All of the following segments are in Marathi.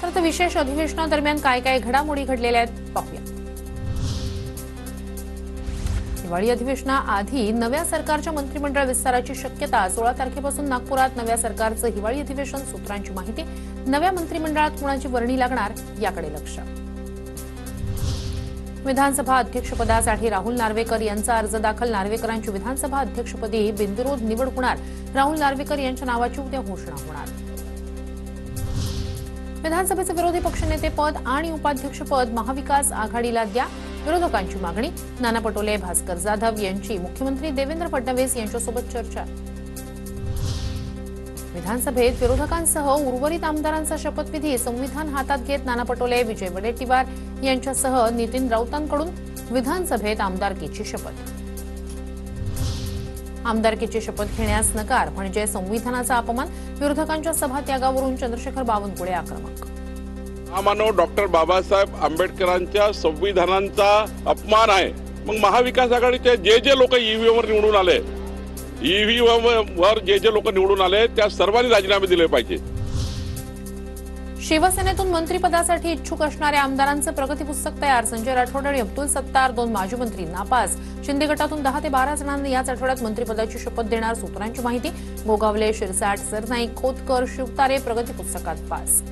तर विशेष अधिवेशनादरम्यान काय काय घडामोडी घडलेल्या आहेत पाहूया। हिवाळी अधिवेशनाआधी नव्या सरकारच्या मंत्रिमंडळ विस्ताराची शक्यता। 16 तारखेपासून नागपुरात नव्या सरकारचं हिवाळी अधिवेशन। सूत्रांची माहिती। नव्या मंत्रिमंडळात कोणाची वर्णी लागणार याकडे लक्ष। विधानसभा अध्यक्षपदासाठी राहुल नार्वेकर यांचा अर्ज दाखल। नार्वेकरांची विधानसभा अध्यक्षपदी बिनविरोध निवड होणार। राहुल नार्वेकर यांच्या नावाची उद्या घोषणा होणार। विधानसभेचे विरोधी पक्षनेते पद आणि उपाध्यक्षपद महाविकास आघाडीला द्या। विरोधकांची मागणी। नाना पटोले, भास्कर जाधव यांची मुख्यमंत्री देवेंद्र फडणवीस यांच्यासोबत चर्चा। विधानसभेत विरोधकांसह उर्वरित आमदारांचा शपथविधी। संविधान हातात घेत नाना पटोले, विजय वडेट्टीवार यांच्यासह नितीन राऊतांकडून विधानसभेत आमदारकीची शपथ। आमदारकीची शपथ घेण्यास नकार म्हणजे संविधानाचा अपमान। विरोधकांच्या सभात्यागावरून चंद्रशेखर बावनकुळे आक्रमक। महामानव डॉक्टर बाबासाहेब आंबेडकरांच्या संविधानाचा अपमान आहे। मग महाविकास आघाडीचे जे लोक ईव्हीएम वर निवडून आले, ईव्हीएम वर जे लोक निवडून आले त्या सर्वांनी राजीनामे दिले पाहिजे। शिवसेनेतून मंत्रिपदासाठी इच्छुक असणाऱ्या आमदारांचं प्रगती पुस्तक तयार। संजय राठोड आणि अब्दुल सत्तार, 2 माजी मंत्री नापास। शिंदे गटातून 10 ते 12 जणांना याच आठवड्यात मंत्रिपदाची शपथ देणार। सूत्रांची माहिती। गोगावले, शिरसाट, सरनाईक, खोतकर, शिवतारे प्रगती पुस्तकात पास।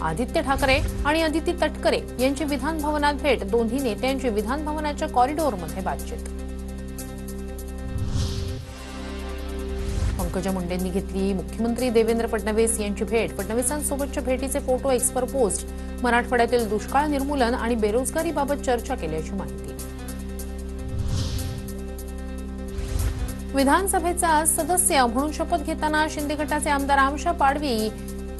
आदित्य ठाकरे आणि अदिती तटकरे यांची विधान भवनात भेट। दोन्ही नेत्यांची विधान भवनाच्या कॉरिडॉरमध्ये बातचीत। पंकजा मुंडेंनी घेतली मुख्यमंत्री देवेंद्र फडणवीस यांची भेट। फडणवीसांसोबतच्या भेटीचे फोटो एक्सवर पोस्ट। मराठवाड्यातील दुष्काळ निर्मूलन आणि बेरोजगारीबाबत चर्चा केल्याची माहिती। विधानसभेचा सदस्य म्हणून शपथ घेताना शिंदे गटाचे आमदार आमशा पाडवी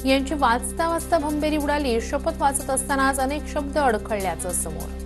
यांची वाचता वाचता भंबेरी उडाली। शपथ वाचत असतानाच अनेक शब्द अडखळल्याचं समोर।